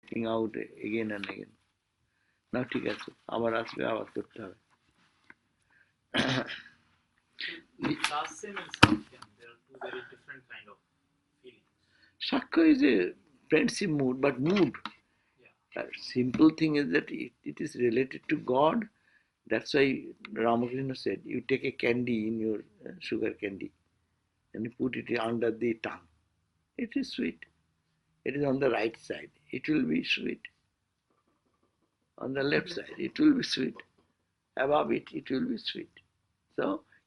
working out again and again. Now ঠিক আছে, আবার আসবে, আবার করতে হবে. Tasim and Sakhyam, there are two very different kind of feelings. Sakya is a friendship mood, but mood. Yeah. Simple thing is that it is related to God. That's why Ramakrishna said, you take a candy in your sugar candy and you put it under the tongue. It is sweet. It is on the right side. It will be sweet. On the left side, it will be sweet. Above it, it will be sweet. So,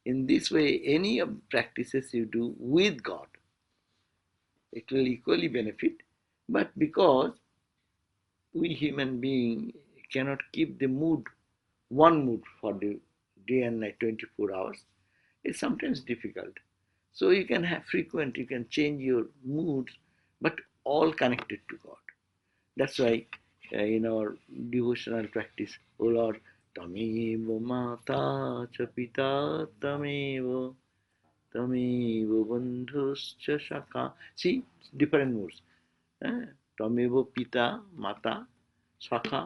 in this way, any of practices you do with God, it will equally benefit. But because we human beings cannot keep the mood, one mood for the day and night 24 hours, it's sometimes difficult. So you can have frequent, you can change your moods, but all connected to God. That's why in our devotional practice, O Lord, Tamevo Mata Chapita Tamevo Tamevo Bandhuscha Shaka. See, different moods. Tamevo Pita Mata Shaka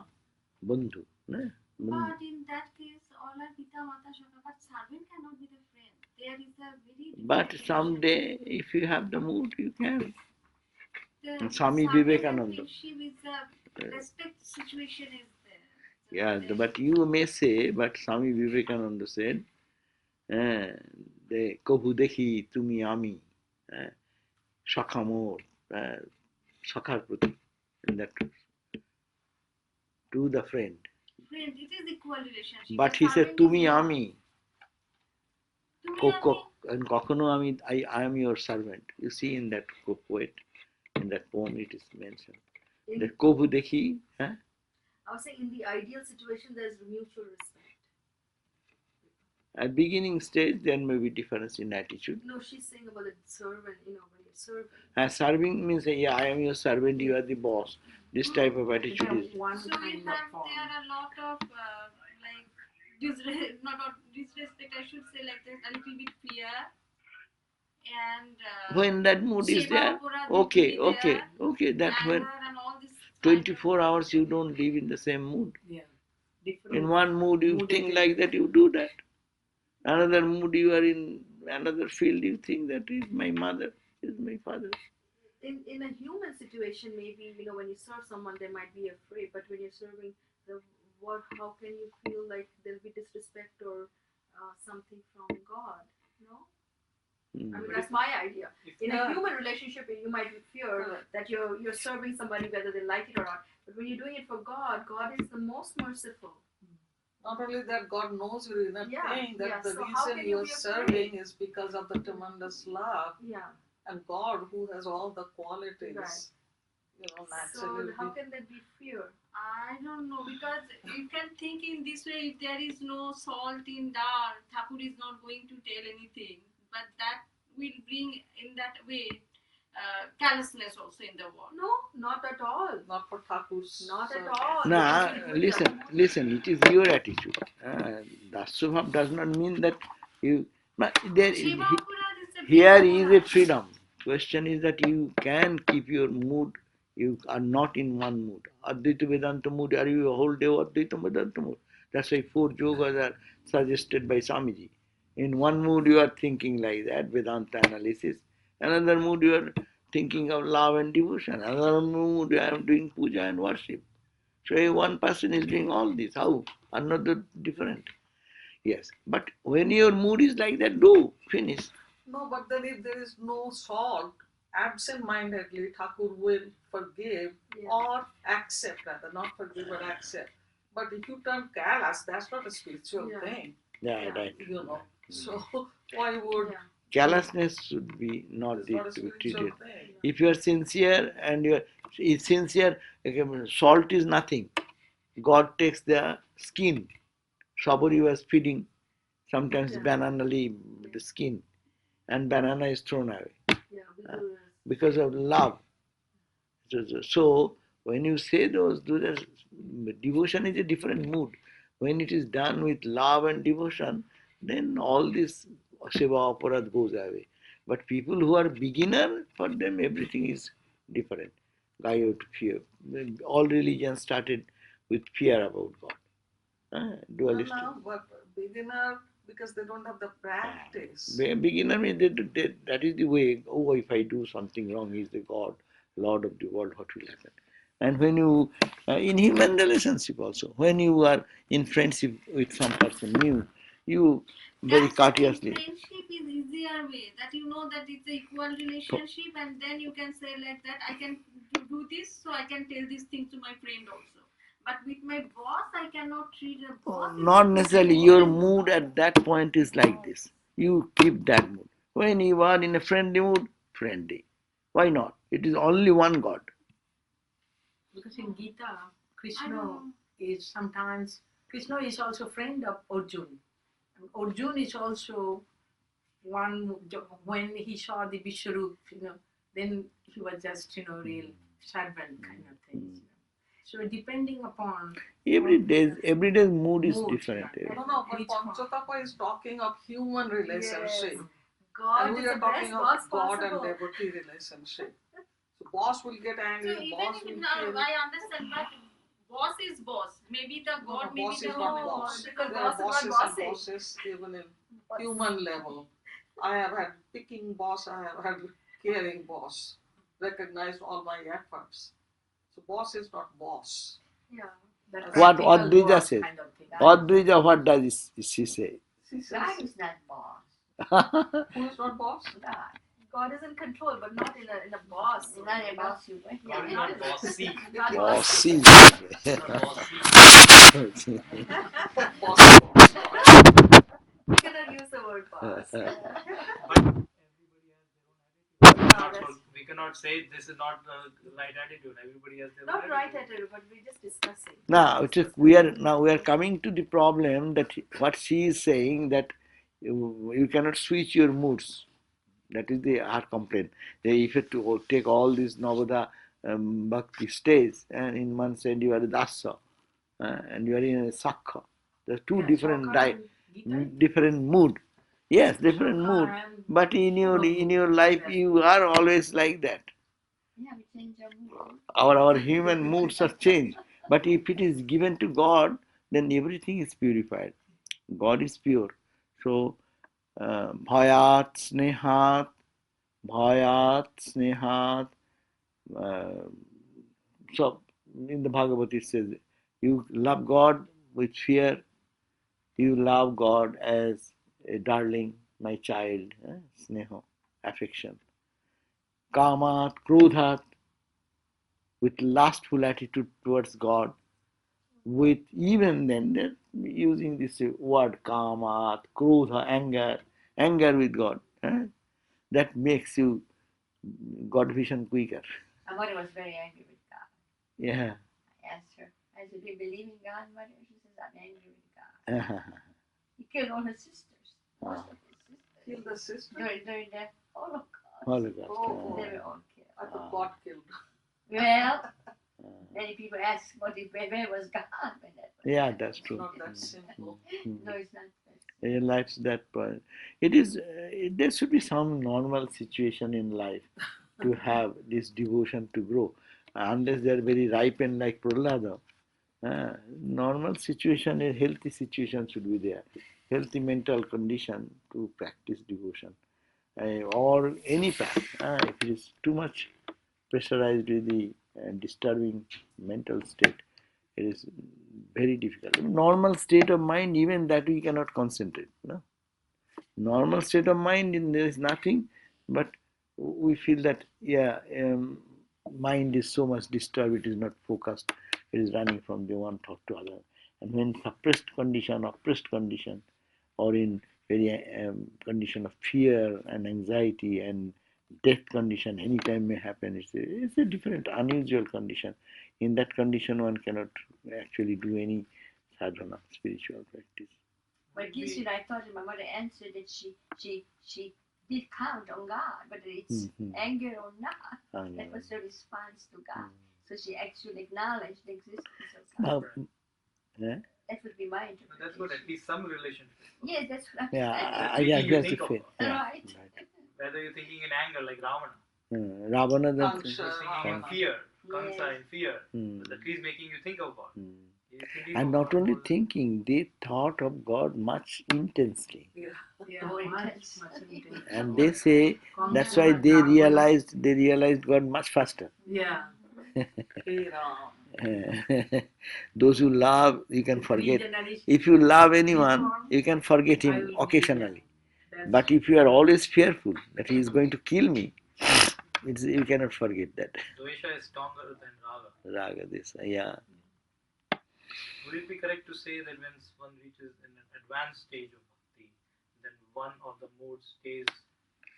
Bandhu. But in that case, all are Pita, Mata, Shaka, but servant cannot be the friend. There is a very But someday, if you have the mood, you can. the Swami servant Vivekananda. and friendship is a respect situation is there. So Yeah, there- but you may say, but Swami Vivekananda said, কভু দেখি তুমি আমি সখা মোর সখার প্রতি, in that to the friend. Friend, it is equal relationship. But The he said servant তুমি is not. আমি, তুমি আমি, কখনো আমি, I am your servant. You see in that poet, in that poem it is mentioned. That কভু দেখি, I was saying in the ideal situation there is mutual respect. at beginning stage there may be difference in attitude. No, she's saying about the servant, when you're serving. Serving means, yeah, I am your servant, you are the boss. This type of attitude is. So in fact there are a lot of like disrespect, I should say, like there's a little bit fear and When that mood is there, okay, that's when and all this 24 hours you don't live in the same mood. Yeah. In one mood you think like that, you do that. Another mood you are in another field, you think that is my mother, is my father. In a human situation, maybe when you serve someone, they might be afraid. But when you're serving how can you feel like there'll be disrespect or something from God? No. I mean, that's my idea. In a human relationship, you might fear that you're serving somebody whether they like it or not. But when you're doing it for God, God is the most merciful. Not only that, God knows you in a pain, that the So reason you're serving is because of the tremendous love. Yeah. And God, who has all the qualities, naturally. So how can there be fear? I don't know, because you can think in this way, if there is no salt in dal, Thakur is not going to tell anything. But that will bring in that way callousness also in the world. No, not at all. Not for Thakur's. Not at all. Nah, listen, it is your attitude. Dasubhav does not mean that you. Here is a freedom. Question is that you can keep your mood. You are not in one mood. Advaita Vedanta mood. Are you a whole day Advaita Vedanta mood? That's why 4 yogas are suggested by Swamiji. In one mood you are thinking like that, Vedanta analysis. Another mood you are thinking of love and devotion. Another mood I am doing puja and worship. So one person is doing all this. How? Another different. Yes. But when your mood is like that, do finish. No, but then if there is no salt, absent-mindedly Thakur will forgive or accept, rather, not forgive but accept. But if you turn callous, that's not a spiritual thing. Yeah, right. So why would callousness should be not to be treated. thing. If you are sincere and you are sincere, salt is nothing. God takes the skin. Saburi was feeding sometimes banana leaf, the skin, and banana is thrown away because of love. So when you say those devotion is a different mood. When it is done with love and devotion, then all this seva aparad goes away. But people who are beginner, for them everything is different. guide you to fear. All religions started with fear about God. Dualistic. No, but beginner, because they don't have the practice. Beginner means that is the way. Oh, if I do something wrong, He is the God, Lord of the world. What will happen? And when you, in human relationship also, when you are in friendship with some person new, you very courteously. Friendship is easier way that you know that it's an equal relationship, and then you can say like that I can do this, so I can tell these things to my friend also. But with my boss, I cannot treat a boss. Not necessarily. Your mood at that point is like this. You keep that mood. When you are in a friendly mood, friendly. Why not? It is only one God. Because in Gita, Krishna is sometimes, Krishna is also friend of Arjun. And Arjun is also one, when he saw the Vishwarup, then he was just, real servant kind of things. So depending upon Every day's mood is different. No, but Panchatattva is talking of human relationship. Yes. God And we is are the talking best of boss God possible. and devotee relationship. So boss will get So angry, even boss if will now kill. I understand, but boss is boss. Maybe the God, maybe Boss the is not God. boss. because There are boss is bosses not and bossy. bosses even in human level. I have had picking boss, I have had caring boss. Recognized all my efforts. So boss is not boss. Yeah. What practical Dvija work says? kind of thing. What Dvija, what does she say? She says, God is not boss. who is not boss? God. God is in control, but not in a boss. Not a boss you way. God is not bossy. Not Bossy. Not bossy. Boss. You cannot use the word boss. But everybody has their own attitude. We cannot say this is not the right attitude. Everybody has their Not own right attitude. attitude, but we're just discussing. Now, we are coming to the problem that what she is saying, that you cannot switch your moods. That is our complaint. If you to take all these Navada Bhakti stages, and in one side you are a Dasa, and you are in a Sakha. There are two different mood. Yes, different mood. But in your life you are always like that. Yeah, we change our mood. Our human moods are changed. But if it is given to God, then everything is purified. God is pure. So, bhayat snehat, uh, so in the Bhagavad it says, you love God with fear, you love God as a darling, my child, sneha, affection. Kamat, krodhat, with lustful attitude towards God, with even then they're using this word kamat, krodha, anger with God. That makes you God vision quicker. My mother was very angry with God. Yeah. I asked her, I said, do you believe in God, mother? She says, I'm angry with God. He killed all her sisters. Most of his sisters. Kill the sister? During the Holocaust. Holocaust. Oh. They were all killed. I thought God killed. Well, many people ask, where was God when that was Yeah, happening? that's It's true. not that simple. No, it's not. In life's that point. It is. There should be some normal situation in life to have this devotion to grow. Unless they are very ripened like Prahlada, normal situation, a healthy situation should be there. Healthy mental condition to practice devotion, or any path. If it is too much pressurized with the disturbing mental state, it is very difficult. Normal state of mind, even that we cannot concentrate. No? Normal state of mind, there is nothing, but we feel that, yeah, mind is so much disturbed, it is not focused, it is running from the one thought to other. And when suppressed condition, oppressed condition, or in very condition of fear and anxiety and death condition, anytime may happen, it's a different, unusual condition. In that condition, one cannot actually do any sadhana, spiritual practice. But Gisri, I thought my mother answered that she did count on God, whether it's anger or not. That was her response to God. So she actually acknowledged the existence of God. That would be my interpretation. That's what at least some relationship. Yes, that's what I'm Yeah, saying. yeah, You that's think a of faith. God. Yeah, Right. Whether you're thinking in anger like Ravana, Ravana, Kanksha, you're thinking in Ravana. fear kansa in fear. Hmm. But the tree is making you think of God. Hmm. You're thinking And of not God only more than- thinking, they thought of God much intensely. Yeah. Yeah, More much, intense. much intense. And they say that's why Consummate they realized God much faster. Yeah. Hey Ram. Those who love, you can Three forget. generations. If you love anyone, you can forget I him will be occasionally. there. But if you are always fearful that he is going to kill me, you cannot forget that. Dvesha is stronger than raga. Raga, this, yeah. Would it be correct to say that when one reaches in an advanced stage of bhakti, then one of the modes stays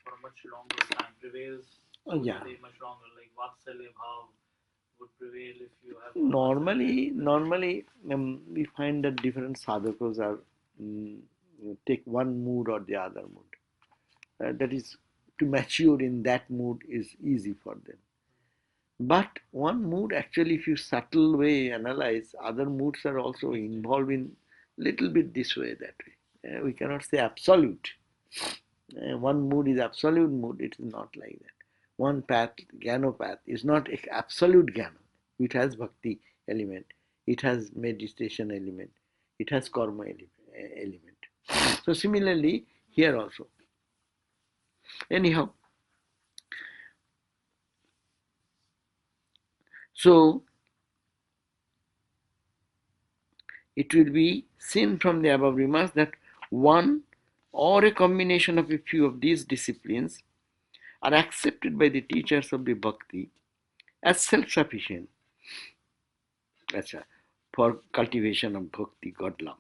for a much longer time, prevails Oh, yeah. much longer, like Vatsalya Bhav would prevail if you have Normally, we find that different sadhakas are take one mood or the other mood. That is, to mature in that mood is easy for them. But one mood, actually, if you subtle way analyze, other moods are also involved in little bit this way, that way. We cannot say absolute. One mood is absolute mood. It is not like that. One path, Jnana path, is not absolute Jnana. It has bhakti element. It has meditation element. It has karma element. So similarly, here also. Anyhow, so it will be seen from the above remarks that one or a combination of a few of these disciplines are accepted by the teachers of the bhakti as self-sufficient for cultivation of bhakti, God love.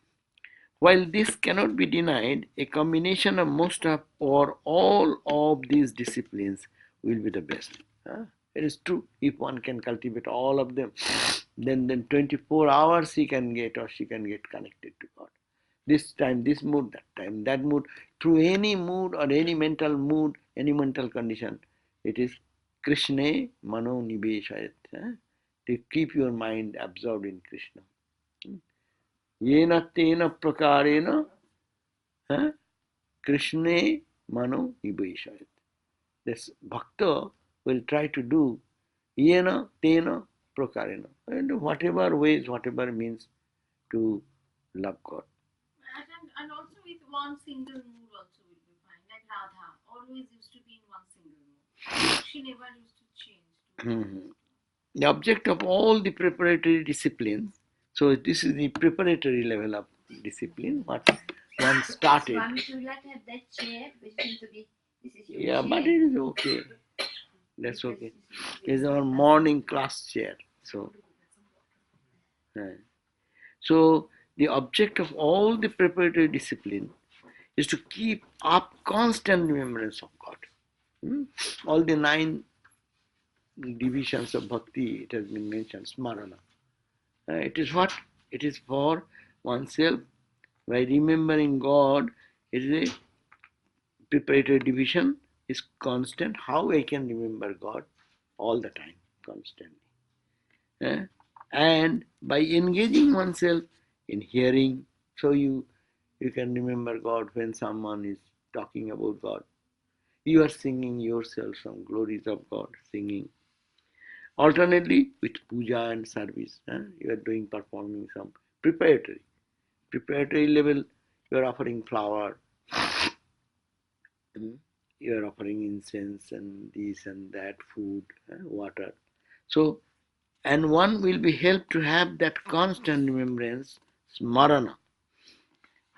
While this cannot be denied, a combination of most of or all of these disciplines will be the best. It is true. If one can cultivate all of them, then 24 hours he can get or she can get connected to God. This time, this mood, that time, that mood, through any mood or any mental mood, any mental condition, it is Krishna Mano Nibeshayat. To keep your mind absorbed in Krishna. Yena tena prakarena Krishna Mano Nibeshayat. This bhakta will try to do yena tena prakarena, and whatever ways, whatever means to love God. And also with one single mood also will be fine. Like Radha always used to be in one single mood. She never used to change. The object of all the preparatory disciplines, so this is the preparatory level of discipline, what one started. Swami, would you like to have that chair, which seems to be, this is your Yeah, chair. but it is okay. That's okay. It's our morning class chair. So, so the object of all the preparatory discipline is to keep up constant remembrance of God. All the 9 divisions of bhakti, it has been mentioned, smarana. It is what? It is for oneself. By remembering God, it is a preparatory division, is constant. How I can remember God all the time, constantly. And by engaging oneself in hearing, so you can remember God when someone is talking about God. You are singing yourself some glories of God, singing. Alternately, with puja and service, you are performing some preparatory level. You are offering flower, you are offering incense and this and that, food, water. So, and one will be helped to have that constant remembrance, smarana,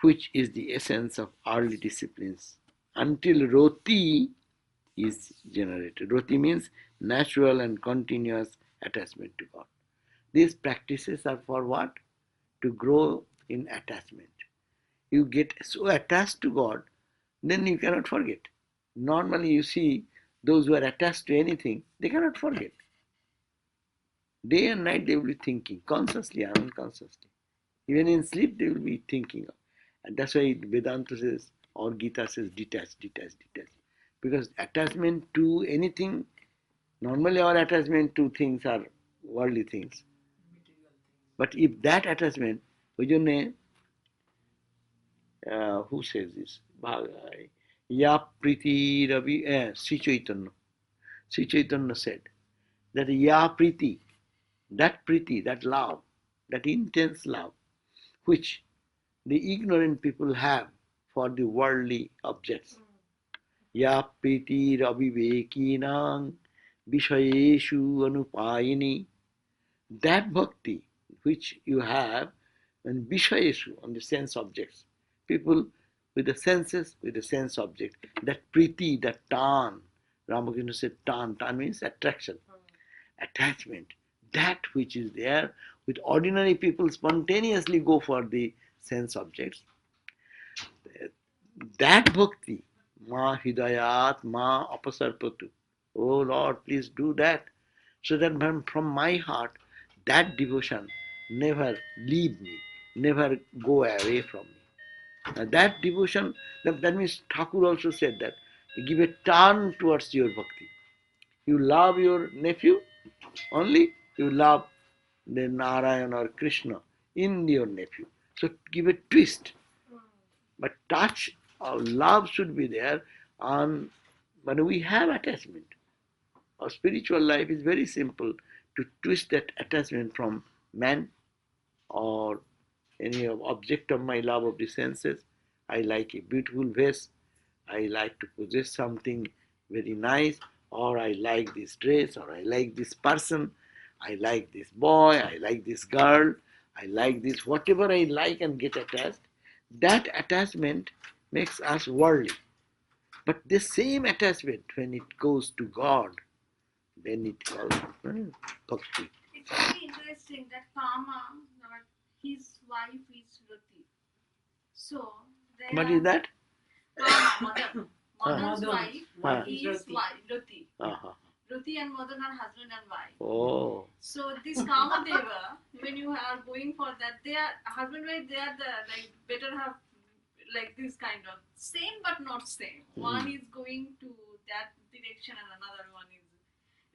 which is the essence of early disciplines, until roti is generated. Roti means natural and continuous attachment to God. These practices are for what? To grow in attachment. You get so attached to God, then you cannot forget. Normally, you see those who are attached to anything, they cannot forget. Day and night, they will be thinking, consciously or unconsciously. Even in sleep, they will be thinking. And that's why Vedanta says, or Gita says, detach, detach, detach. Because attachment to anything, normally our attachment to things are worldly things. But if that attachment, who says this? Ya Priti Ravi, Sri Chaitanya. Sri Chaitanya said, that ya priti, that love, that intense love, which the ignorant people have for the worldly objects. Ya priti ravivekinang vishayeshu anupayini, that bhakti which you have and vishayeshu, on the sense objects, people with the senses, with the sense object, that priti, that tan, Ramakrishna said tan means attraction, attachment, that which is there, with ordinary people spontaneously go for the sense objects, that bhakti, ma hidayat ma apasarpatu, oh Lord, please do that, so that from my heart that devotion never leave me, never go away from me. That devotion, that means Thakur also said that, you give a turn towards your bhakti. You love your nephew only, you love the Narayan or Krishna in your nephew. So give a twist. But touch or love should be there, and when we have attachment, our spiritual life is very simple, to twist that attachment from man or any object of my love of the senses. I like a beautiful vase, I like to possess something very nice, or I like this dress, or I like this person, I like this boy, I like this girl, I like this, whatever I like and get attached. That attachment makes us worldly. But the same attachment, when it goes to God, then it calls bhakti. It's very interesting that Kama, his wife is Rati. So they What are is that? Kama, mother's Mother. wife Ah. is Rati. Uh-huh. Rati and mother are husband and wife. Oh. So this Kama Deva, when you are going for that, they are husband and wife. They are the like better have like this kind of same but not same. One is going to that direction and another one is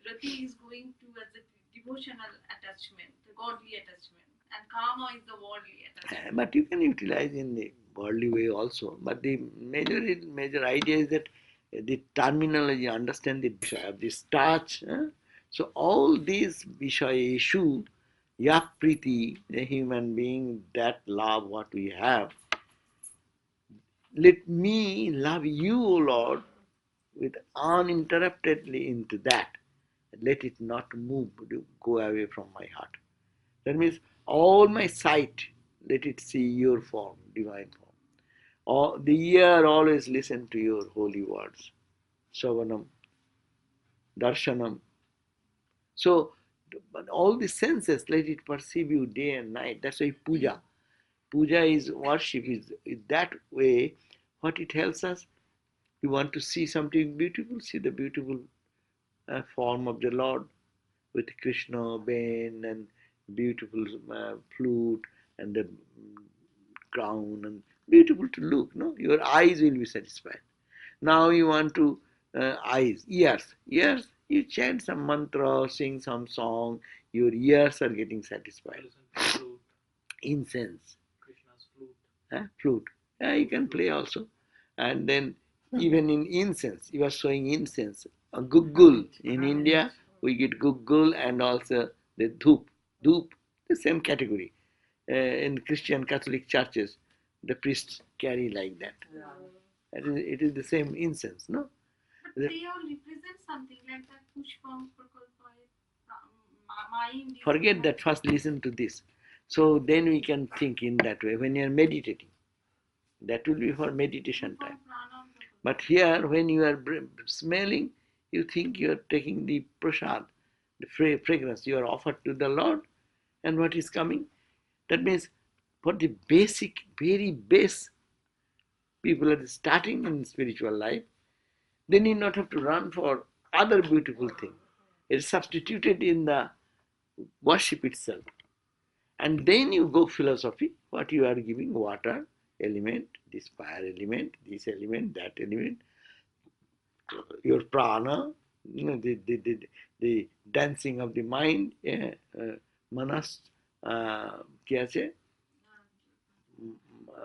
Rati is going to as a devotional attachment, the godly attachment, and Kama is the worldly attachment. But you can utilize in the worldly way also. But the major idea is that the terminology, understand the this touch. So all these Vishaya issue, Yapriti, the human being, that love what we have. Let me love you, O Lord, with uninterruptedly into that. Let it not move, go away from my heart. That means all my sight, let it see your form, divine form. All, the ear always listen to your holy words. Savanam, darshanam. So, but all the senses, let it perceive you day and night. That's why puja. Puja is worship, is that way. What it helps us, you want to see something beautiful, see the beautiful form of the Lord with Krishna, Ben, and beautiful flute and the crown, and beautiful to look. No, your eyes will be satisfied. Now you want to ears. You chant some mantra, sing some song. Your ears are getting satisfied. Listen to flute, Incense, Krishna's flute. flute. You can play also, and then even in incense, you are showing incense. A guggul in India, we get guggul and also the dhoop. Dhoop, the same category. In Christian Catholic churches, the priests carry like that. It is the same incense, no? But they all represent something like that Pushpam Prakalpa. Mind is Forget that, first listen to this. So then we can think in that way when you are meditating. That will be for meditation time. But here, when you are smelling, you think you are taking the prasad, the fragrance you are offered to the Lord, and what is coming? That means for the basic, very base, people are starting in spiritual life, they need not have to run for other beautiful things. It is substituted in the worship itself. And then you go philosophy, what you are giving, water element, this fire element, this element, that element, your prana, the dancing of the mind, manas, क्या છે?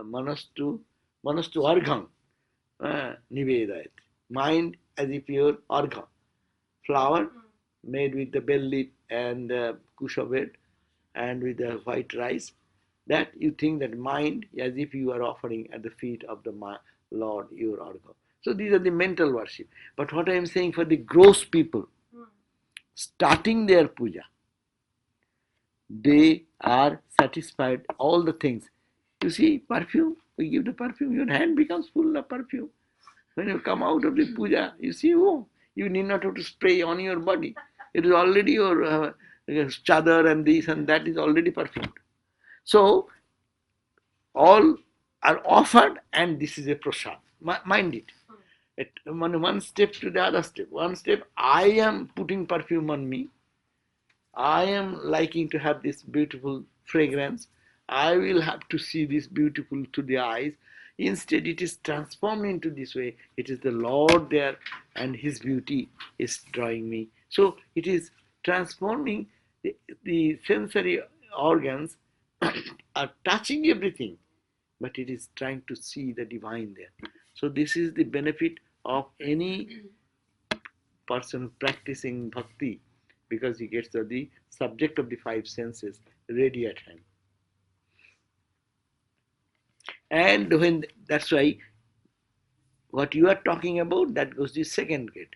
Manastu argham, nivedayat. Mind as if your argha, flower, made with the bell leaf and kusha bread and with the white rice, that you think that mind as if you are offering at the feet of the Lord your Argo. So these are the mental worship. But what I am saying for the gross people, starting their puja, they are satisfied all the things. You see, perfume, we give the perfume, your hand becomes full of perfume. When you come out of the puja, you see, oh, you need not have to spray on your body. It is already your chadar and this and that is already perfumed. So, all are offered and this is a prasad. Mind it. One step to the other step. One step, I am putting perfume on me. I am liking to have this beautiful fragrance. I will have to see this beautiful to the eyes. Instead, it is transformed into this way. It is the Lord there and His beauty is drawing me. So it is transforming the sensory organs are touching everything, but it is trying to see the divine there. So this is the benefit of any person practicing bhakti, because he gets the subject of the five senses ready at hand. And when that's why what you are talking about, that goes the second grade,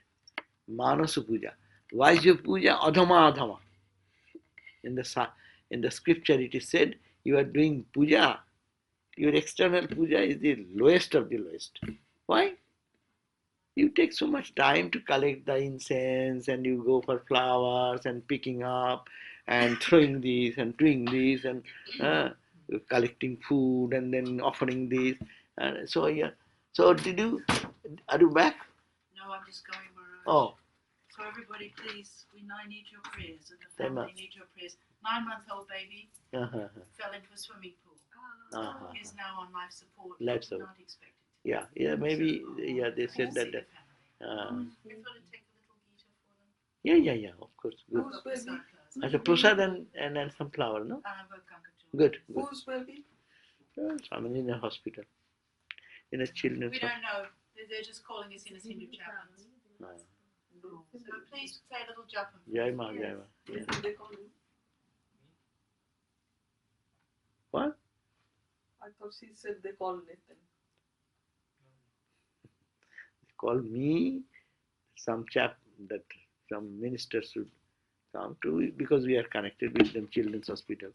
Manasa Puja. Vajra Puja, Adhama Adhama. In the scripture it is said, you are doing puja, your external puja is the lowest of the lowest. Why? You take so much time to collect the incense and you go for flowers and picking up and throwing these and doing this and collecting food and then offering this. And so, yeah. So, are you back? No, I'm just going where Oh. So everybody please, I need your prayers and the Them family need your prayers. 9-month-old baby fell into a swimming pool. He's now on life support. Life support. Not expected. Yeah, maybe, yeah, they said that. You've got to take a little Gita for them. Yeah, of course. Good. Who's baby? As a prasad and some flower, no? Good. Who's baby? Someone in a hospital, in a children's We don't know. They're just calling us in as Hindu chaplains. hospital. So please say a little japam. Jai Ma, Jai Ma. Yeah. They call him. What? I thought she said they call Nathan. Call me, some chap that some minister should come to, because we are connected with them children's hospital.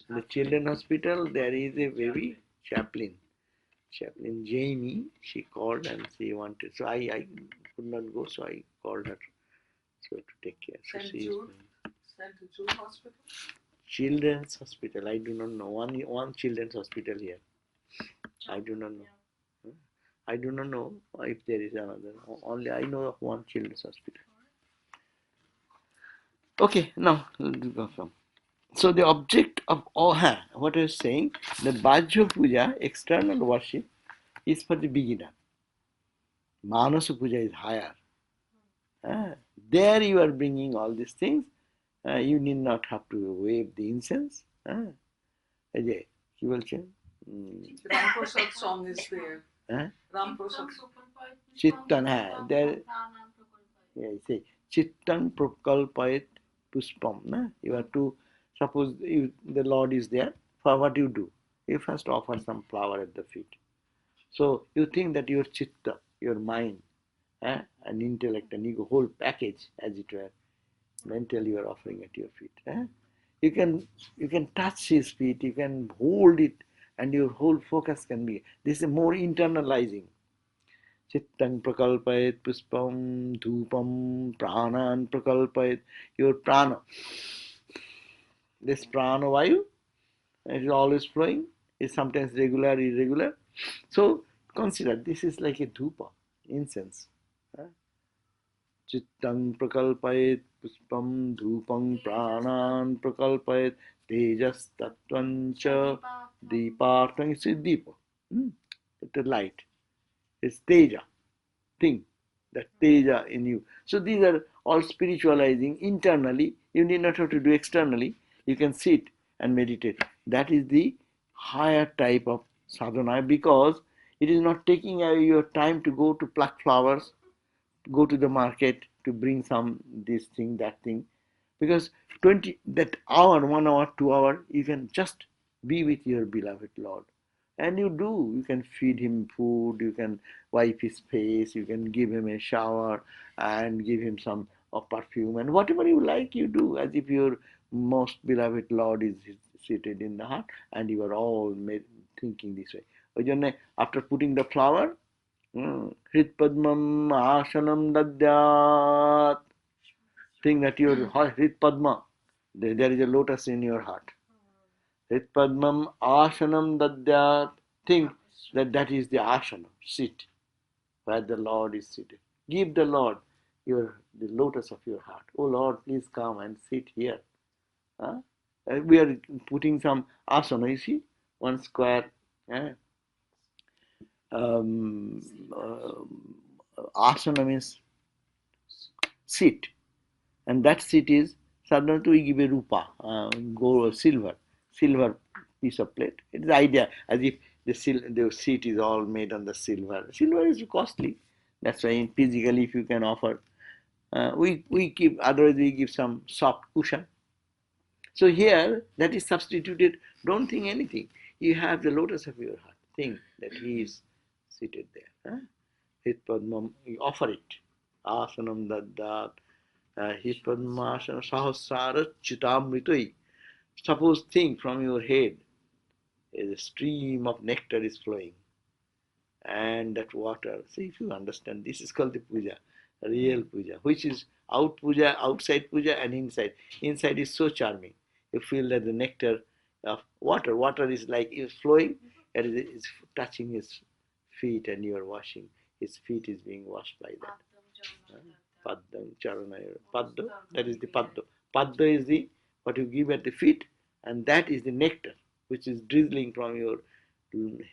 In the children's hospital, there is a baby chaplain. Chaplain Jamie, she called and she wanted, so I could not go, so I called her so to take care. So St. she is Jude? St. Jude Hospital? children's hospital. I do not know one children's hospital here. I do not know. I do not know if there is another. Only I know of one children's hospital. Okay, now let's go from. So the object of all, what I was saying, the Bhajya Puja, external worship, is for the beginner. Manasa Puja is higher. There you are bringing all these things. You need not have to wave the incense. Ajay, you will change. Ram Prasad song is there. Ram Prasad. Chittan, there. Yeah, you say Chittan Prakalpayat Puspam. Na? You have to, suppose the Lord is there, for what you do? You first offer some flower at the feet. So you think that your chitta, your mind, and intellect and ego, whole package, as it were, mentally you are offering at your feet. You can touch his feet, you can hold it, and your whole focus can be. This is more internalizing. Chittang prakalpayat puspam dhupam pranan prakalpayat. Your prana, this prana vayu, it is always flowing, is sometimes regular, irregular. So consider this is like a dhupa, incense. Chittang prakalpayat puspam dhupam pranan prakalpayat tejas tattvancha deepartang. It's a deepa. It's a light. It's teja, thing, that teja in you. So these are all spiritualizing internally. You need not have to do externally. You can sit and meditate. That is the higher type of sadhana, because it is not taking away your time to go to pluck flowers, go to the market, to bring some this thing, that thing. Because 20, that hour, 1 hour, 2 hour, you can just be with your beloved Lord. And you can feed him food, you can wipe his face, you can give him a shower and give him some of perfume, and whatever you like you do, as if your most beloved Lord is seated in the heart, and you are all thinking this way. ওই জন্য after putting the flower, Hritpadmam Asanam Dadyat, think that your Hritpadma, there is a lotus in your heart. Hritpadmam Asanam Dadyat, think that is the asana, seat, where the Lord is seated. Give the Lord the lotus of your heart. Oh Lord, please come and sit here. We are putting some asana, you see, one square asana means seat, and that seat is sadhanata we give a rupa, gold, silver piece of plate. It is the idea as if the seat is all made on the silver. Silver is costly. That's why physically, if you can offer, we give, otherwise we give some soft cushion. So here, that is substituted. Don't think anything. You have the lotus of your heart. Think that he is seated there. Hitpadmam, you offer it. Asanam daddat. Hitpadmasana sahasara chitamritoi. Suppose think from your head, a stream of nectar is flowing. And that water, see if you understand, this is called the puja, real puja, which is outside puja and inside. Inside is so charming. You feel that the nectar of water is like is flowing, and it is touching his feet, and you are washing. His feet is being washed by that. Paddam charanaya. Padda, that is the padda. Padda is the what you give at the feet, and that is the nectar which is drizzling from your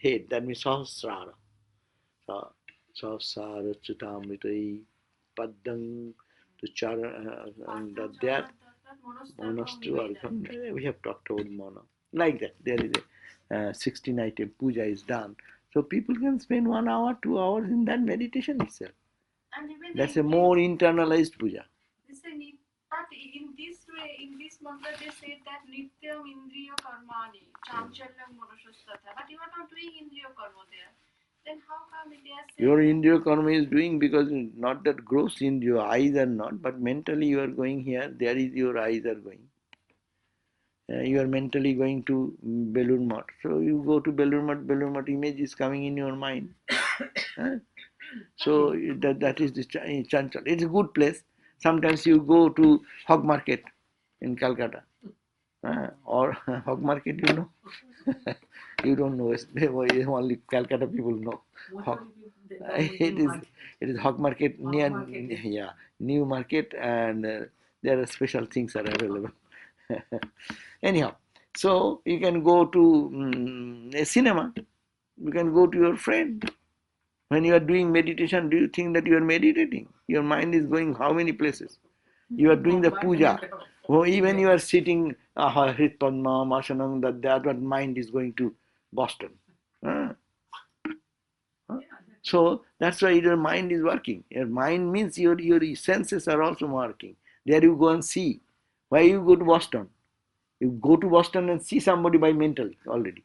head. That means sahasrara. Sahasrara chitamritai paddam to charana, and that monastery organ. We have talked about mono. Like that, there is a 16 item puja is done. So people can spend 1 hour, 2 hours in that meditation itself. That's a more internalized puja. But in this way, in this mantra, they say that nityam indriya karmani, chamchalyam manusasthatha. But you are not doing indriya karma there. Then how come they are saying? Your indriya karma is doing, because not that gross in your eyes are not, but mentally you are going here. There is your eyes are going. You are mentally going to Belur Math. So you go to Belur Math image is coming in your mind. So that is the Chanchal. It's a good place. Sometimes you go to Hog Market in Calcutta. Or Hog Market, you know. You don't know. Only Calcutta people know. It is Hog Market near New Market, and there are special things are available. Anyhow, so you can go to a cinema. You can go to your friend. When you are doing meditation, do you think that you are meditating? Your mind is going how many places? You are doing the puja. Even you are sitting, Hritpadma, Asanam, that mind is going to Boston. So that's why your mind is working. Your mind means your senses are also working. There you go and see. Why you go to Boston? You go to Boston and see somebody by mentally already.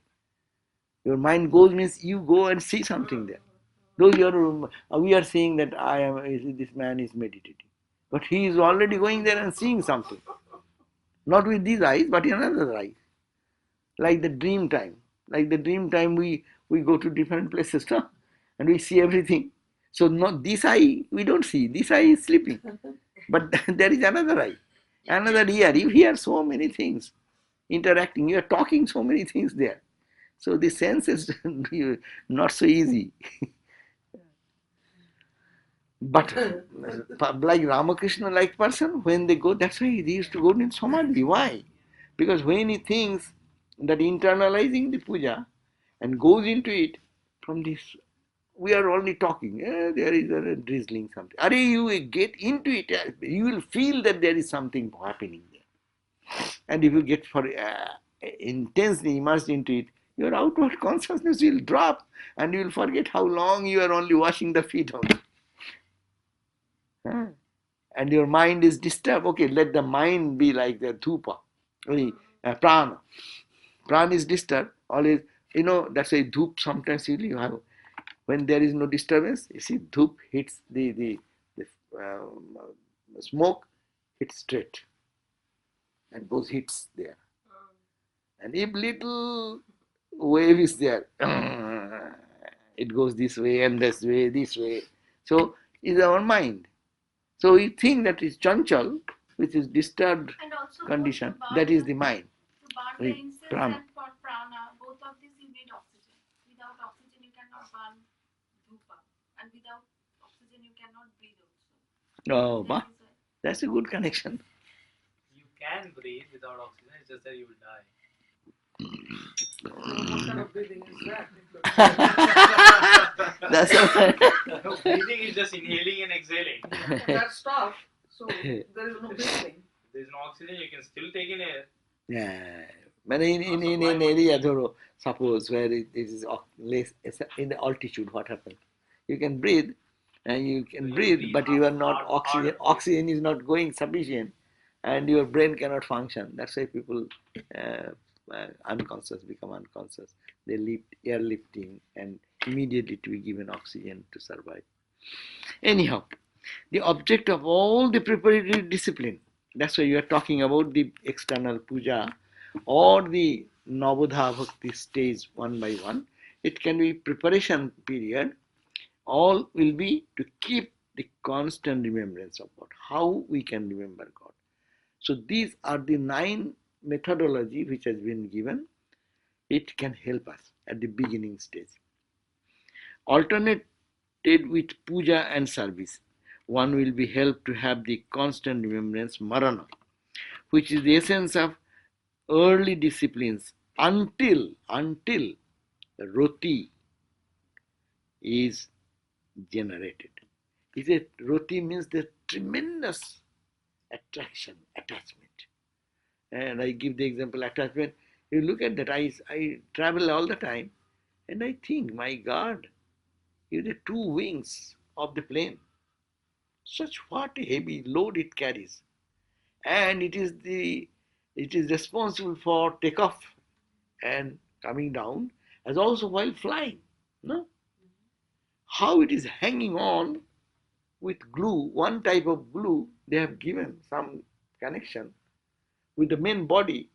Your mind goes means you go and see something there. Though we are saying that this man is meditating, but he is already going there and seeing something. Not with these eyes, but in another eye. Like the dream time. Like the dream time, we go to different places, and we see everything. So not this eye we don't see. This eye is sleeping, but there is another eye, another ear. You hear so many things interacting. You are talking so many things there. So the sense is not so easy. But like Ramakrishna like person, when they go, that's why they used to go in Samadhi. Why? Because when he thinks that internalizing the puja and goes into it from this, we are only talking. There is a drizzling something. You get into it, you will feel that there is something happening there. And if you get intensely immersed into it, your outward consciousness will drop, and you will forget how long you are only washing the feet only. and your mind is disturbed, okay, let the mind be like the dhupa, prana. Prana is disturbed, always, that's why dhup sometimes you have, when there is no disturbance, you see, dhup hits the smoke, hits straight and goes hits there. And if little wave is there, it goes this way and this way, this way. So is our mind. So we think that is chanchal, which is disturbed And also condition, both that is the mind. to burn the incense Prana. and for prana, both of these you need oxygen. Without oxygen you cannot burn dhupa. And without oxygen you cannot breathe also. Oh, that's a good connection. You can breathe without oxygen, it's just that you will die. What kind of breathing is that? That's all. Breathing is just inhaling and exhaling. That's tough. So there is no breathing. If there is no oxygen, you can still take in air. Yeah. But in an area, suppose where it is less in the altitude, what happens? You can breathe, and you can So breathe, breathe but you are not hard, oxygen. harder. Oxygen is not going sufficient, and your brain cannot function. That's why people unconscious become unconscious. They lift airlifting, and immediately to be given oxygen to survive. Anyhow, the object of all the preparatory discipline. That's why you are talking about the external puja or the Navadha Bhakti stage one by one. It can be preparation period. All will be to keep the constant remembrance of God. How we can remember God. So these are the 9 methodology which has been given. It can help us at the beginning stage. Alternated with puja and service, one will be helped to have the constant remembrance marana, which is the essence of early disciplines until roti is generated. Is it roti means the tremendous attraction, attachment. And I give the example attachment. You look at that, I travel all the time and I think, my God, you the 2 wings of the plane. Such what a heavy load it carries. And it is responsible for takeoff and coming down as also while flying. No? How it is hanging on with glue, one type of glue, they have given some connection with the main body,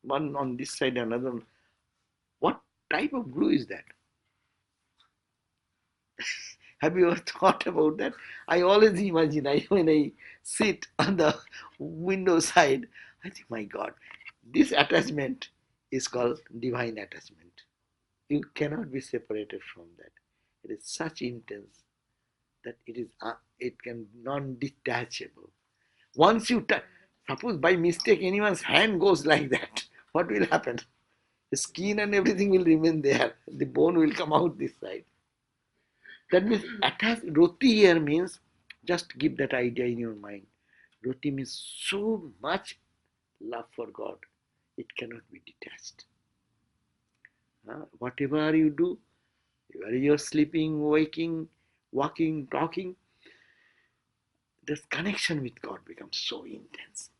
one on this side, another on. What type of glue is that? Have you ever thought about that? I always imagine, when I sit on the window side, I think, my God, this attachment is called divine attachment. You cannot be separated from that. It is such intense that it can non-detachable. Once you suppose by mistake anyone's hand goes like that, what will happen? The skin and everything will remain there. The bone will come out this side. That means roti here means, just give that idea in your mind. Roti means so much love for God. It cannot be detached. Whatever you do, whether you're sleeping, waking, walking, talking, this connection with God becomes so intense.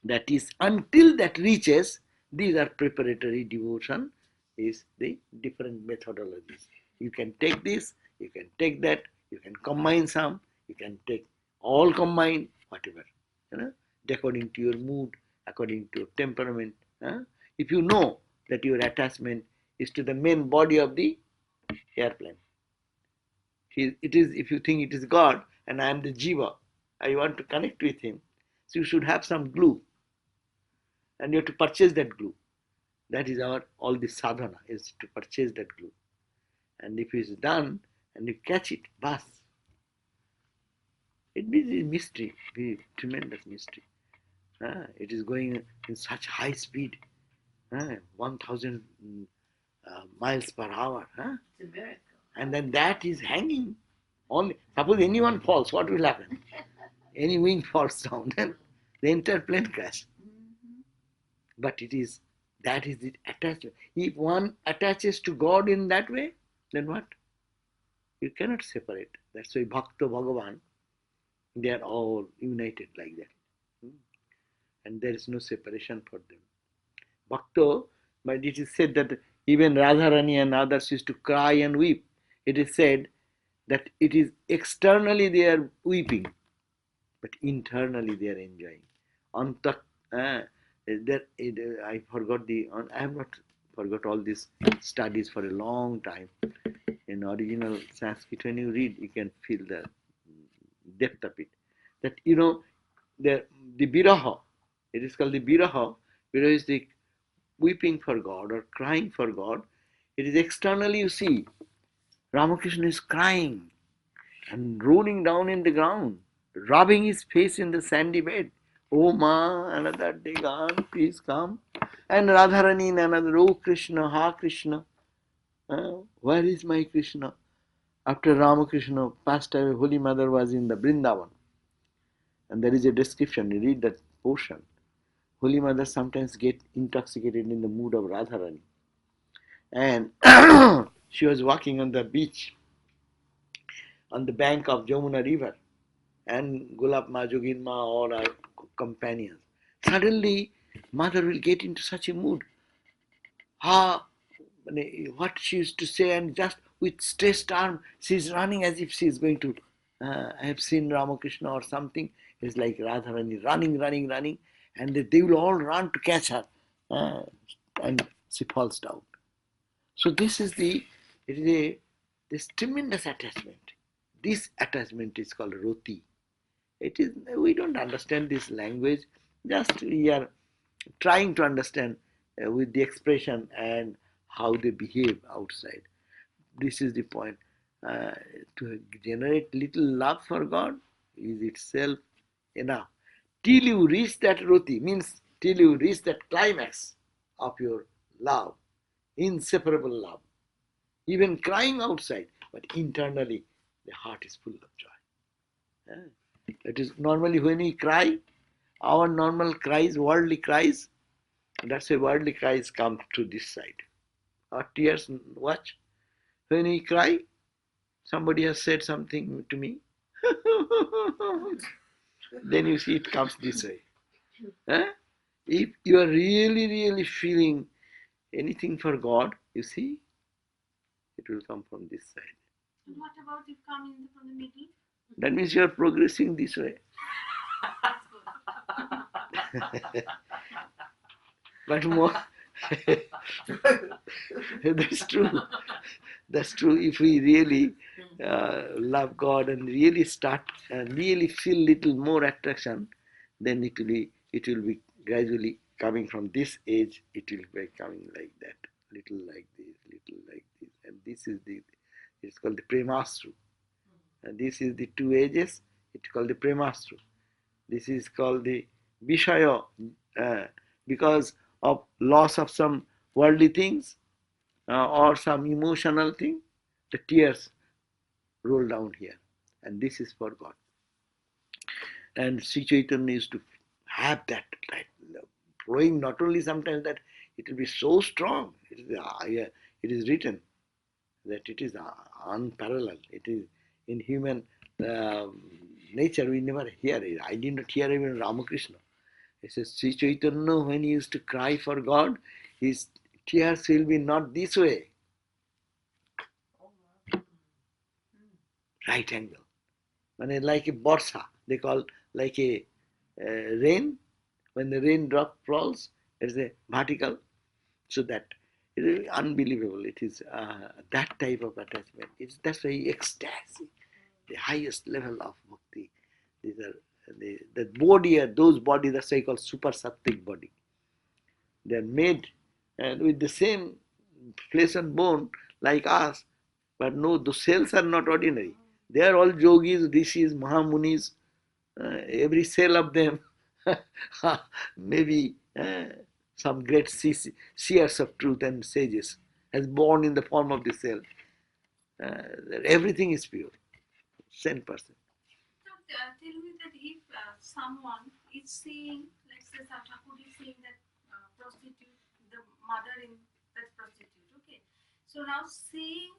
That is, until that reaches, these are preparatory devotion, is the different methodologies. You can take this, you can take that, you can combine some, you can take all combined, whatever, according to your mood, according to your temperament. If you know that your attachment is to the main body of the airplane, it is, if you think it is God and I am the jiva, I want to connect with him, so you should have some glue, and you have to purchase that glue. That is all the sadhana, is to purchase that glue. And if it is done and you catch it, bas, it is a mystery, a tremendous mystery. It is going in such high speed, 1000 miles per hour. It's a miracle. And then that is hanging. Only suppose anyone falls, what will happen? Any wing falls down, then the entire plane crash. But that is the attachment. If one attaches to God in that way, then what? You cannot separate. That's why Bhakta Bhagavan, They are all united like that. And there is no separation for them. Bhakto, but it is said that even Radharani and others used to cry and weep. It is said that it is externally they are weeping, but internally they are enjoying. Antak, I forgot I have not forgot all these studies for a long time. In original Sanskrit, when you read, you can feel the depth of it. That the viraha, it is called the viraha. Viraha is the weeping for God or crying for God. It is externally you see. Ramakrishna is crying and rolling down in the ground, rubbing his face in the sandy bed. Oh ma, another day gone, please come. And Radharani in another, oh Krishna, ha Krishna, where is my Krishna? After Ramakrishna passed away, Holy Mother was in the Vrindavan. And there is a description, you read that portion. Holy Mother sometimes get intoxicated in the mood of Radharani. And she was walking on the beach, on the bank of Jamuna river, and Gulab Ma, Jogin Ma, all our companions. Suddenly, Mother will get into such a mood. What she used to say, and just with stretched arm, she's running as if she's going to. I have seen Ramakrishna or something. It's like Radharani running, and they will all run to catch her, and she falls down. So this tremendous attachment. This attachment is called roti. We don't understand this language. Just we are trying to understand with the expression and how they behave outside. This is the point. Uh, to generate little love for God is itself enough. Till you reach that roti, means till you reach that climax of your love, inseparable love, even crying outside, but internally the heart is full of joy. It is normally when we cry, our normal cries, worldly cries, that's why worldly cries come to this side. Our tears, watch. When we cry, somebody has said something to me. Then you see it comes this way. If you are really, really feeling anything for God, you see, it will come from this side. And what about if coming from the middle? That means you are progressing this way. But more, that's true. That's true. If we really love God and really start and really feel little more attraction, then it will be gradually coming from this age. It will be coming like that, little like this, and this is it's called the Premastru. And this is the two ages. It's called the Premastru. This is called the Vishaya, because of loss of some worldly things or some emotional thing, the tears roll down here. And this is for God. And Sri Chaitanya used to have that flowing, not only sometimes that it will be so strong. It is written that it is unparalleled. It is in human nature, we never hear it. I did not hear even Ramakrishna. It says, Sri Chaitanya, when he used to cry for God, his tears will be not this way. Right angle. And like a borsa, they call like a rain. When the raindrop falls, it's a vertical. So that it is unbelievable. It is that type of attachment. That's why ecstasy, the highest level of bhakti. These are the body, those bodies, that's why I call super sattvic body. They are made and with the same flesh and bone like us, but no, the cells are not ordinary. They are all yogis, rishis, mahamunis, every cell of them, maybe some great seers of truth and sages, has born in the form of the cell. Everything is pure, 10%. So tell me that if someone is seeing, let's say Thakur is seeing that prostitute, the mother in that prostitute, okay. So now seeing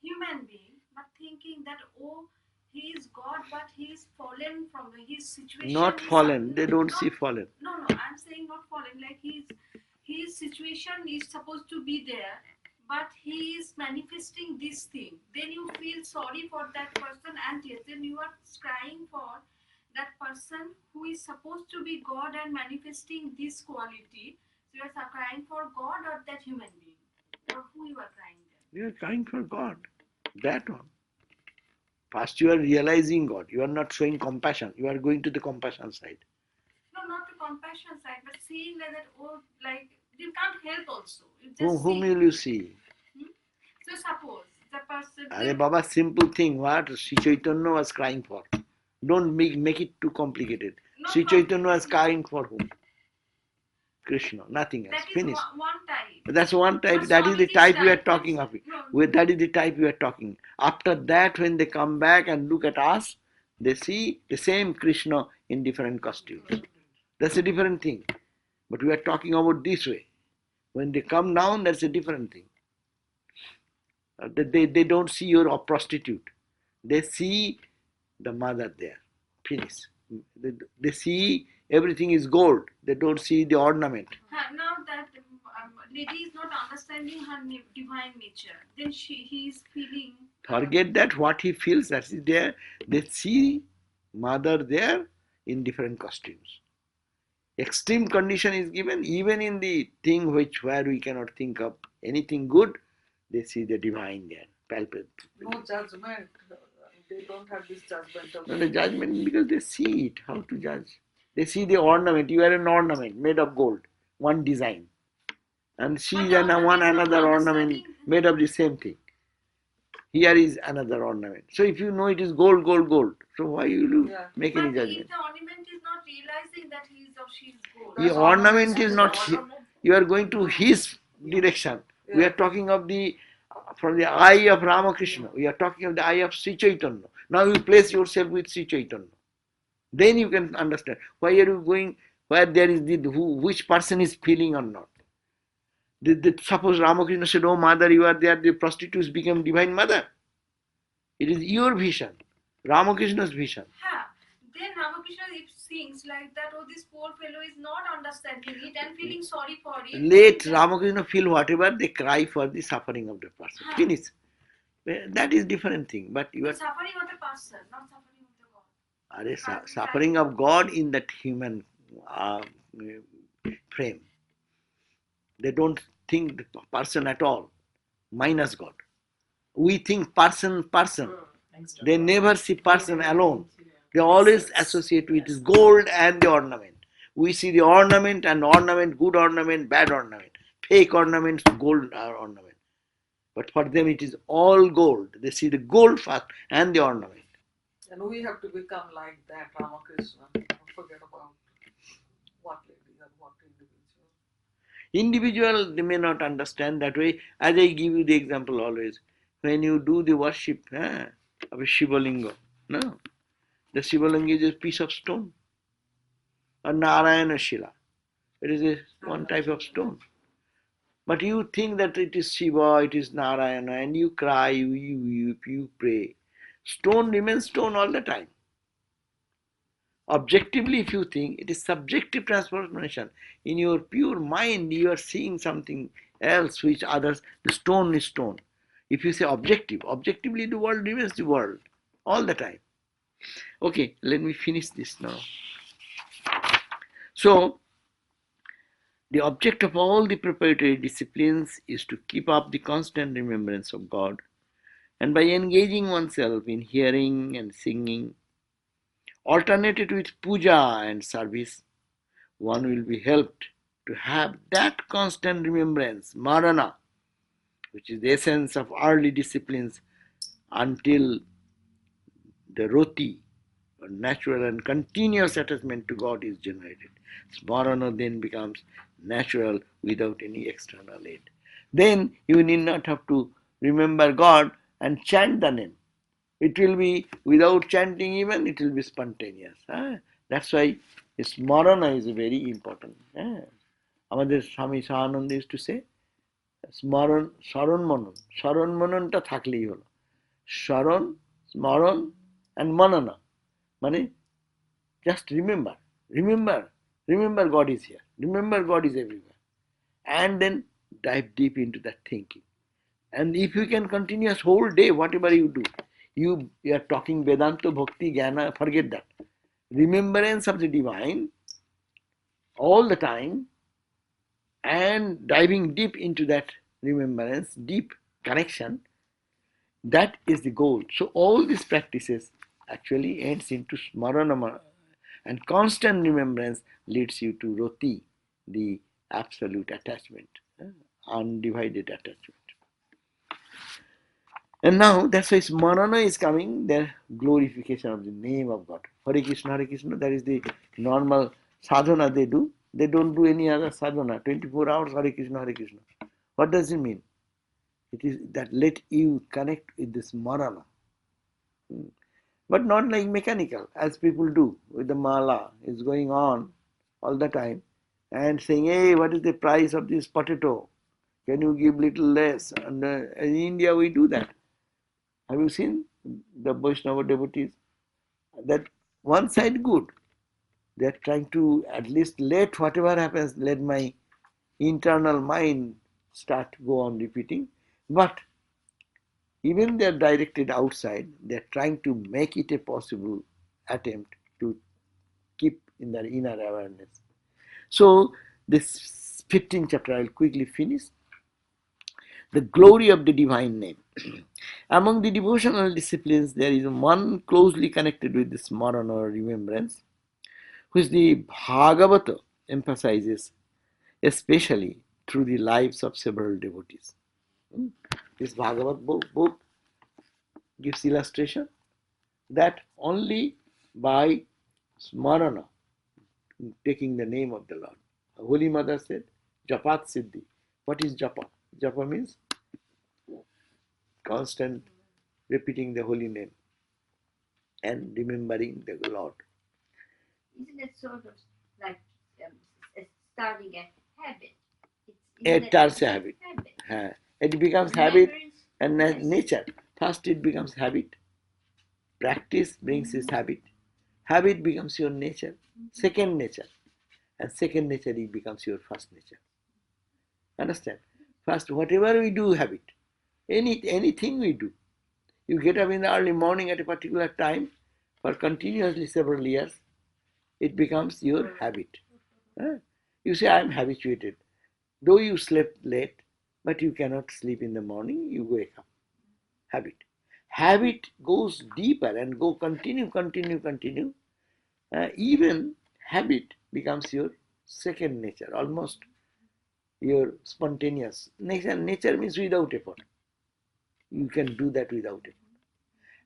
human being, but thinking that, oh, he is God, but he is fallen from his situation. Not fallen. They don't see fallen. No, I'm saying not fallen. Like his situation is supposed to be there, but he is manifesting this thing. Then you feel sorry for that person, and yes, then you are crying for that person who is supposed to be God and manifesting this quality. So you are crying for God or that human being, or who you are crying then? You are crying for God. That one. First you are realizing God. You are not showing compassion. You are going to the compassion side. No, not the compassion side, but seeing that, oh, like, you can't help also. You just Whom will you see? So suppose the person... Are Baba, simple thing what Sri Chaitanya was crying for. Don't make it too complicated. Sri Chaitanya was crying for whom? Krishna, nothing else. That is Finish. One type. That's one type. That is the type we are talking of. That is the type we are talking. After that, when they come back and look at us, they see the same Krishna in different costumes. That's a different thing. But we are talking about this way. When they come down, that's a different thing. They don't see you're a prostitute. They see the mother there. Finish. They see everything is gold. They don't see the ornament. Now that lady is not understanding her divine nature, then he is feeling... Forget that what he feels, that is there. They see mother there in different costumes. Extreme condition is given, even in the thing where we cannot think of anything good, they see the divine there. Palpable. No judgment. They don't have this judgment. No, the judgment, because they see it. How to judge? They see the ornament. You are an ornament made of gold, one design. And she is another ornament made of the same thing. Here is another ornament. So if you know it is gold, gold, gold, so why you make any judgment? If the ornament is not realizing that he is or she is gold. The ornament is not here. You are going to his direction. We are talking of from the eye of Ramakrishna. We are talking of the eye of Sri Chaitanya. Now you place yourself with Sri Chaitanya. Then you can understand. Why are you going where there is which person is feeling or not? Suppose Ramakrishna said, oh mother, you are there, the prostitutes become divine mother. It is your vision, Ramakrishna's vision. Then Ramakrishna thinks like that, oh, this poor fellow is not understanding it and feeling sorry for it. Let Ramakrishna feel whatever, they cry for the suffering of the person. Finish. That is different thing. But you are suffering of the person, not suffering of the God. Suffering of God in that human frame. They don't think the person at all, minus God. We think person. They never see person alone. They always associate with gold and the ornament. We see the ornament and ornament, good ornament, bad ornament, fake ornaments, gold ornament. But for them it is all gold. They see the gold first and the ornament. And we have to become like that, Ramakrishna. Don't forget about what lady and what individual. Individual, they may not understand that way. As I give you the example always, when you do the worship of a Shiva Linga, no, the Shiva Linga is a piece of stone, a Narayana Shila. It is one type of stone. But you think that it is Shiva, it is Narayana, and you cry, you weep, you pray. Stone remains stone all the time. Objectively, if you think, it is subjective transformation. In your pure mind, you are seeing something else which others, the stone is stone. If you say objectively the world remains the world all the time. Okay, let me finish this now. So, the object of all the preparatory disciplines is to keep up the constant remembrance of God, and by engaging oneself in hearing and singing, alternated with puja and service, one will be helped to have that constant remembrance, marana, which is the essence of early disciplines, until the roti, or natural and continuous attachment to God, is generated. Smarana then becomes natural without any external aid. Then you need not have to remember God and chant the name. It will be without chanting even, it will be spontaneous. That's why smarana is very important. Amader Swami Sarvadevananda used to say, Saran Manan. Saran Mananta থাকলেই হলো. Saran, Smaran And manana, mane just remember, remember God is here, remember God is everywhere. And then dive deep into that thinking. And if you can continuous whole day, whatever you do, you are talking Vedanta, Bhakti, Jnana, forget that. Remembrance of the divine all the time and diving deep into that remembrance, deep connection, that is the goal. So all these practices actually ends into smarana, and constant remembrance leads you to roti, the absolute attachment, undivided attachment. And now that's why smarana is coming, the glorification of the name of God. Hare Krishna, that is the normal sadhana they do. They don't do any other sadhana. 24 hours Hare Krishna, Hare Krishna. What does it mean? It is that let you connect with this smarana. But not like mechanical, as people do with the mala. It's going on all the time and saying, hey, what is the price of this potato? Can you give little less? And in India we do that. Have you seen the Vaishnava devotees? That one side good. They are trying to at least let whatever happens, let my internal mind start go on repeating. But even they are directed outside, they are trying to make it a possible attempt to keep in their inner awareness. So this 15th chapter I will quickly finish. The glory of the divine name. Among the devotional disciplines, there is one closely connected with this smarana or remembrance, which the Bhagavata emphasizes, especially through the lives of several devotees. This Bhagavat book gives illustration that only by smarana, taking the name of the Lord. Holy Mother said, Japat Siddhi. What is Japa? Japa means constant repeating the holy name and remembering the Lord. Isn't it sort of like starting a habit? It starts a habit. It becomes habit and nature. First it becomes habit. Practice brings this habit. Habit becomes your nature, second nature. And second nature it becomes your first nature. Understand? First, whatever we do, habit. Anything we do. You get up in the early morning at a particular time for continuously several years, it becomes your habit. You say, I am habituated. Though you slept late, but you cannot sleep in the morning, you wake up. Habit. Habit goes deeper and continue. Even habit becomes your second nature, almost your spontaneous. Nature means without effort. You can do that without effort.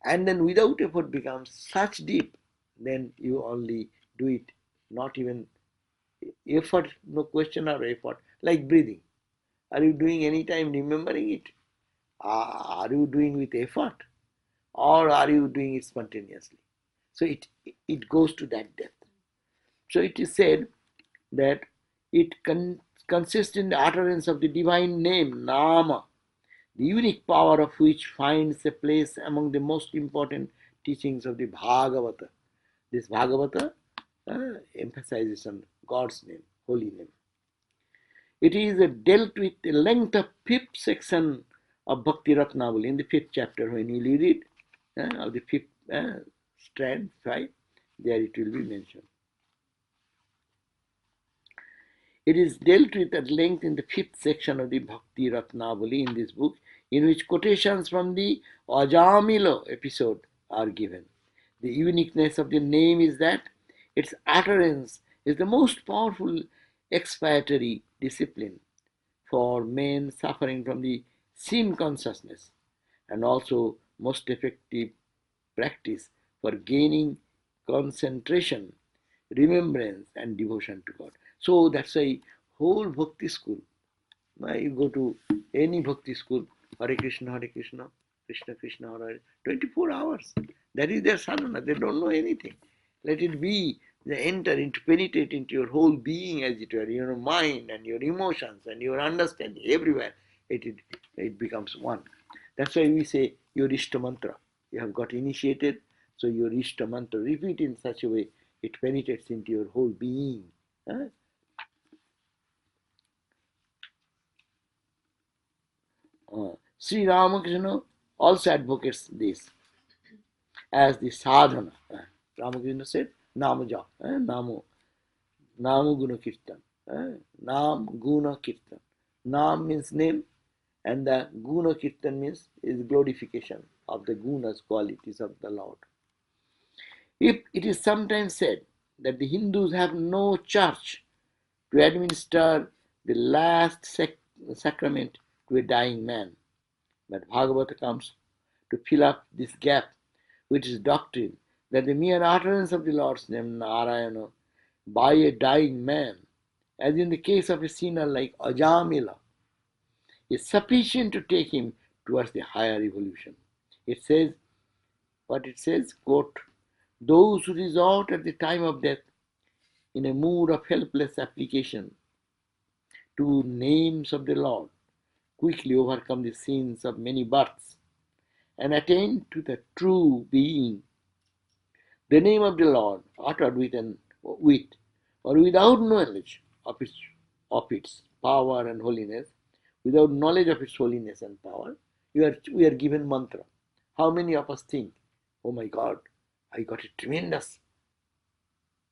And then without effort becomes such deep, then you only do it, not even effort, no question of effort, like breathing. Are you doing any time remembering it? Are you doing with effort? Or are you doing it spontaneously? So it goes to that depth. So it is said that it consists in the utterance of the divine name, Nama, the unique power of which finds a place among the most important teachings of the Bhagavata. This Bhagavata emphasizes on God's name, holy name. It is dealt with the length of 5th section of Bhakti Ratnavali in the 5th chapter. When you read it, of the 5th strand 5, there it will be mentioned. It is dealt with at length in the 5th section of the Bhakti Ratnavali in this book, in which quotations from the Ajamila episode are given. The uniqueness of the name is that its utterance is the most powerful expiatory discipline for men suffering from the sin consciousness, and also most effective practice for gaining concentration, remembrance and devotion to God. So that's why whole bhakti school, you go to any bhakti school, Hare Krishna, Krishna Krishna, Hare Hare, 24 hours. That is their sadhana. They don't know anything. Let it be, they enter into, penetrate into your whole being, as it were, your mind and your emotions and your understanding, everywhere. It becomes one. That's why we say your Ishta mantra. You have got initiated, So your Ishta mantra, repeat in such a way, it penetrates into your whole being. Sri Ramakrishna also advocates this as the sadhana. Ramakrishna said, Namaja, Namo, Namo Guna Kirtan. Nam Guna Kirtan. Nam means name, and the Guna Kirtan means is glorification of the gunas, qualities of the Lord. If it is sometimes said that the Hindus have no church to administer the last sacrament to a dying man, but Bhagavata comes to fill up this gap, which is doctrine that the mere utterance of the Lord's name, Narayana, by a dying man, as in the case of a sinner like Ajamila, is sufficient to take him towards the higher evolution. It says, what it says, quote, those who resort at the time of death in a mood of helpless application to names of the Lord quickly overcome the sins of many births and attain to the true being. The name of the Lord, uttered with or without knowledge of its power and holiness, without knowledge of its holiness and power, we are given mantra. How many of us think, oh my God, I got a tremendous,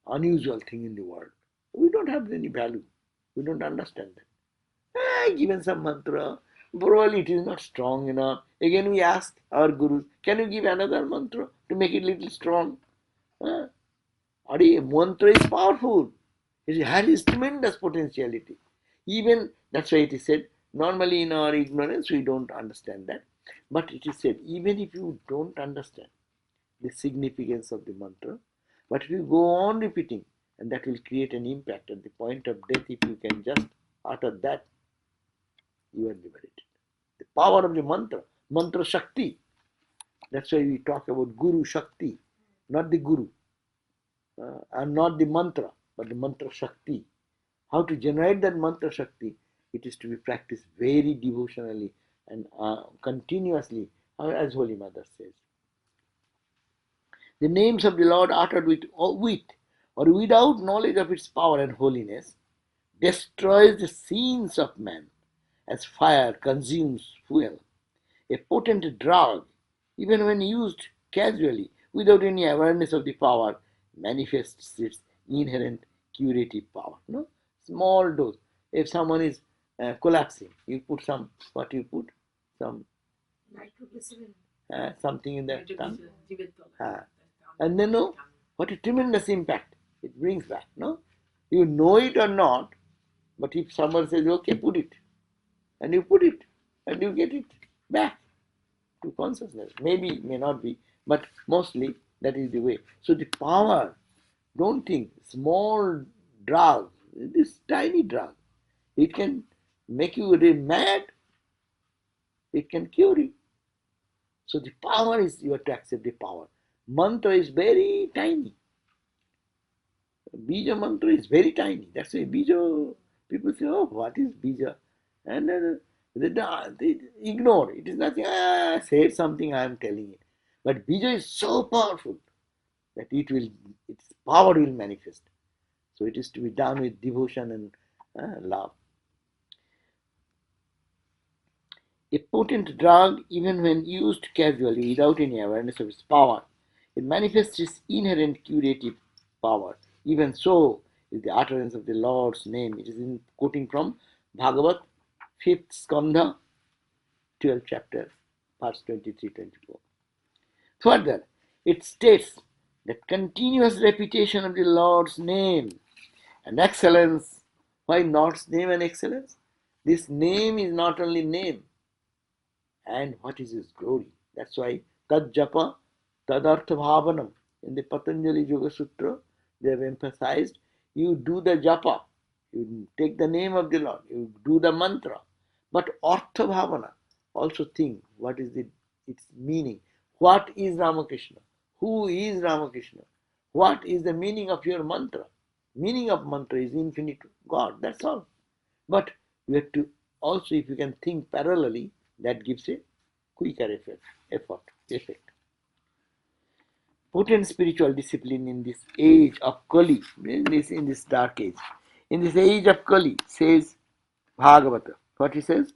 unusual thing in the world. We don't have any value. We don't understand that. Given some mantra, probably it is not strong enough. Again we ask our gurus, can you give another mantra to make it little strong? Mantra is powerful. It has tremendous potentiality. Even that's why it is said, normally in our ignorance we don't understand that. But it is said, even if you don't understand the significance of the mantra, but if you go on repeating, and that will create an impact at the point of death, if you can just utter that, you are liberated. The power of the mantra Shakti. That's why we talk about Guru Shakti, not the Guru, and not the mantra, but the mantra Shakti. How to generate that mantra Shakti? It is to be practiced very devotionally and continuously, as Holy Mother says. The names of the Lord uttered with or without knowledge of its power and holiness destroys the sins of man as fire consumes fuel. A potent drug, even when used casually without any awareness of the power, manifests its inherent curative power. No? Small dose. If someone is collapsing, you put some, what you put? Some something in that tongue. And then no, what a tremendous impact it brings back. No, you know it or not, but if someone says, okay, put it, and you put it, and you get it back to consciousness. Maybe, may not be, but mostly that is the way. So the power, don't think, small drug, this tiny drug, it can make you really mad, it can cure you. So the power is, you have to accept the power. Mantra is very tiny. Bija mantra is very tiny. That's why Bija, people say, oh, what is Bija? And they ignore. It is nothing, I said something, I am telling it. But Bija is so powerful that its power will manifest. So it is to be done with devotion and love. A potent drug, even when used casually without any awareness of its power, it manifests its inherent curative power. Even so is the utterance of the Lord's name. It is in quoting from Bhagavat, 5th Skandha, 12th chapter, verse 23-24. Further, it states that continuous repetition of the Lord's name and excellence. Why Lord's name and excellence? This name is not only name, and what is his glory. That's why Tad Japa, Tadartha Bhavanam. In the Patanjali Yoga Sutra, they have emphasized, you do the japa, you take the name of the Lord, you do the mantra, but Artha Bhavana, also think what is its meaning. What is Ramakrishna? Who is Ramakrishna? What is the meaning of your mantra? Meaning of mantra is infinite God, that's all. But you have to also, if you can think parallelly, that gives a quicker effect. potent spiritual discipline in this age of Kali, in this dark age. In this age of Kali, says Bhagavata, what he says?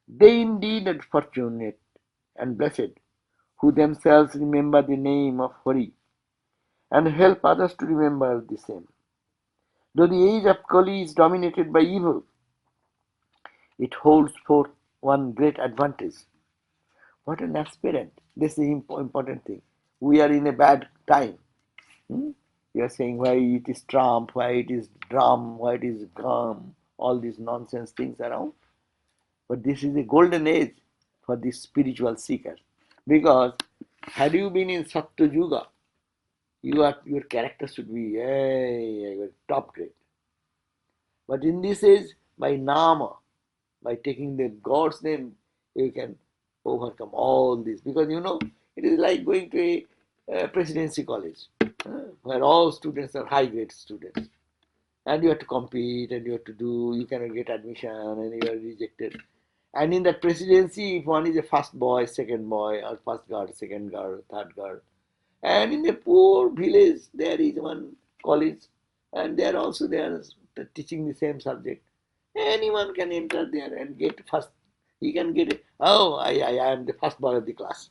They indeed are fortunate and blessed who themselves remember the name of Hari and help others to remember the same. Though the age of Kali is dominated by evil, it holds forth one great advantage. What an aspirant! This is the important thing. We are in a bad time. You are saying why it is Trump, why it is drum, why it is gum, all these nonsense things around. But this is a golden age for the spiritual seeker. Because had you been in Satya Yuga, your character should be top grade. But in this age, by Nama, by taking the God's name, you can overcome all this. Because it is like going to a presidency college, where all students are high grade students. And you have to compete and you cannot get admission and you are rejected. And in that presidency, if one is a first boy, second boy, or first girl, second girl, third girl, and in a poor village, there is one college, and they are teaching the same subject. Anyone can enter there and get first. He can get it. Oh, I am the first boy of the class.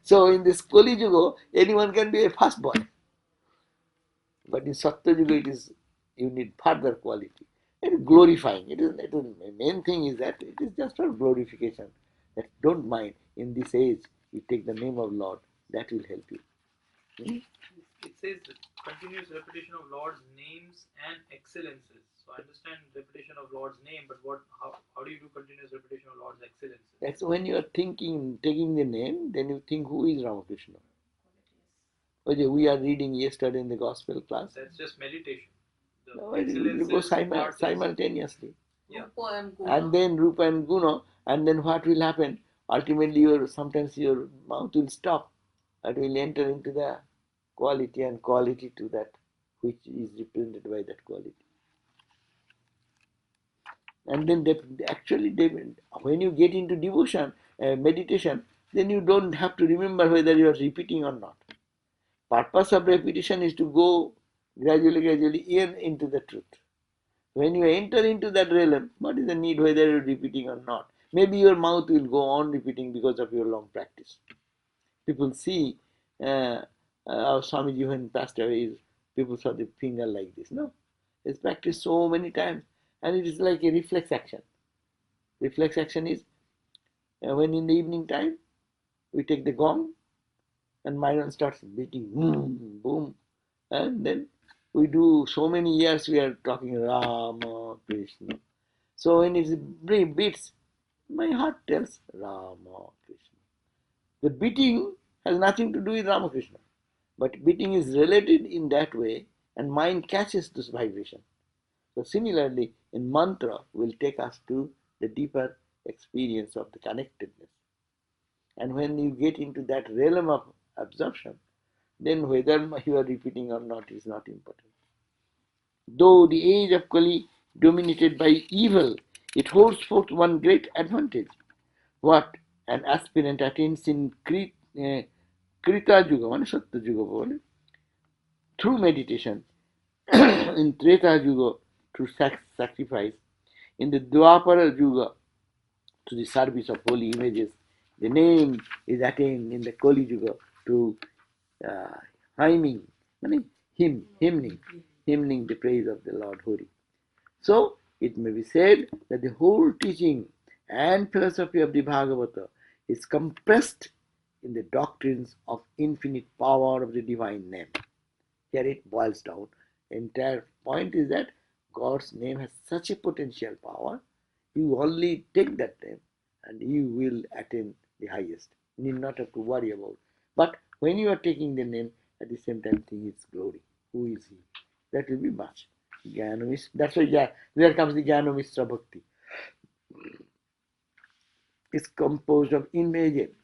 So in this Kali Yuga, anyone can be a first boy. But in Satya Yuga, you need further quality. It is glorifying. The main thing is that it is just for glorification. That don't mind. In this age, you take the name of Lord. That will help you. It says continuous repetition of Lord's names and excellences. So I understand repetition of Lord's name, but how do you do continuous repetition of Lord's excellences? That's when you are taking the name, then you think who is Ramakrishna. Okay, we are reading yesterday in the gospel class. That's just meditation. No, you go simultaneously. Yeah. And then Rupa and Guna, and then what will happen? Ultimately, sometimes your mouth will stop. It will enter into the quality and quality to that which is represented by that quality. And then when you get into devotion, meditation, then you don't have to remember whether you are repeating or not. Purpose of repetition is to go gradually into the truth. When you enter into that realm, what is the need whether you are repeating or not? Maybe your mouth will go on repeating because of your long practice. People see our Swamiji when passed away, people saw the finger like this. No, it's practiced so many times, and it is like a reflex action. Reflex action is when in the evening time we take the gong and Myron starts beating boom, boom, and then we do so many years we are talking Rama Krishna. So when it beats, my heart tells Rama Krishna. The beating has nothing to do with Ramakrishna, but beating is related in that way, and mind catches this vibration. So similarly, in mantra will take us to the deeper experience of the connectedness. And when you get into that realm of absorption, then whether you are repeating or not is not important. Though the age of Kali dominated by evil, it holds forth one great advantage. What an aspirant attains in Krita Yuga, Satya Yuga, through meditation, in Treta Yuga, through sacrifice, in the Dwapara Yuga, to the service of holy images, the name is attained in the Kali Yuga through hymning, hymning the praise of the Lord Hari. So, it may be said that the whole teaching and philosophy of the Bhagavata is compressed in the doctrines of infinite power of the divine name. Here it boils down. The entire point is that God's name has such a potential power. You only take that name and you will attain the highest. You need not have to worry about. But when you are taking the name, at the same time think its glory. Who is he? That will be much. That's why there comes the Jnana Bhakti. It's composed of immediate.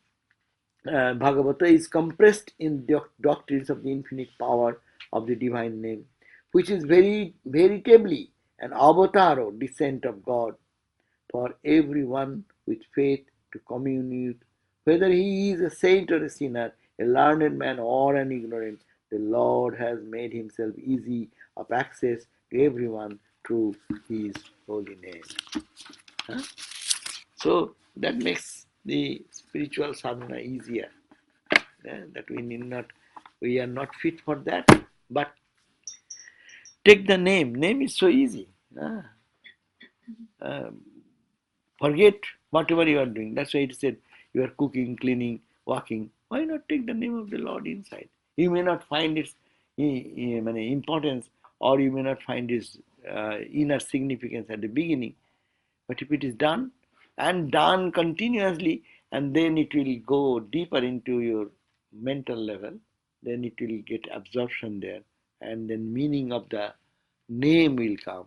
Bhagavata is compressed in the doctrines of the infinite power of the divine name, which is very veritably an avatar or descent of God for everyone with faith to commune with, whether he is a saint or a sinner, a learned man or an ignorant, the Lord has made himself easy of access to everyone through his holy name. Huh? So that makes the spiritual sadhana easier. That we are not fit for that, but take the name. Name is so easy. Forget whatever you are doing. That's why it said you are cooking, cleaning, walking. Why not take the name of the Lord inside? You may not find its importance, or you may not find its inner significance at the beginning. But if it is done and done continuously, and then it will go deeper into your mental level, then it will get absorption there, and then meaning of the name will come.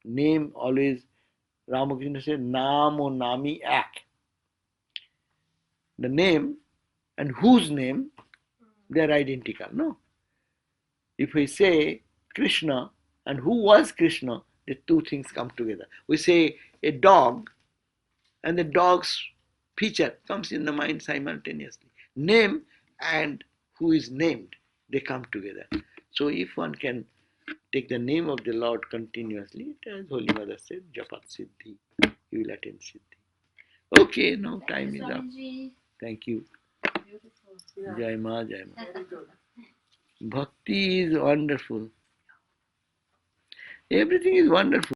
Name always, Ramakrishna said, Nam or Nami Ak. The name and whose name, they are identical. No. If we say Krishna and who was Krishna, the two things come together. We say a dog, and the dog's feature comes in the mind simultaneously. Name and who is named, they come together. So if one can take the name of the Lord continuously, as Holy Mother said, Japat Siddhi, you will attain Siddhi. Okay, now time is up. Thank you. Beautiful. Jai Ma, Jai Ma. Very good. Bhakti is wonderful. Everything is wonderful.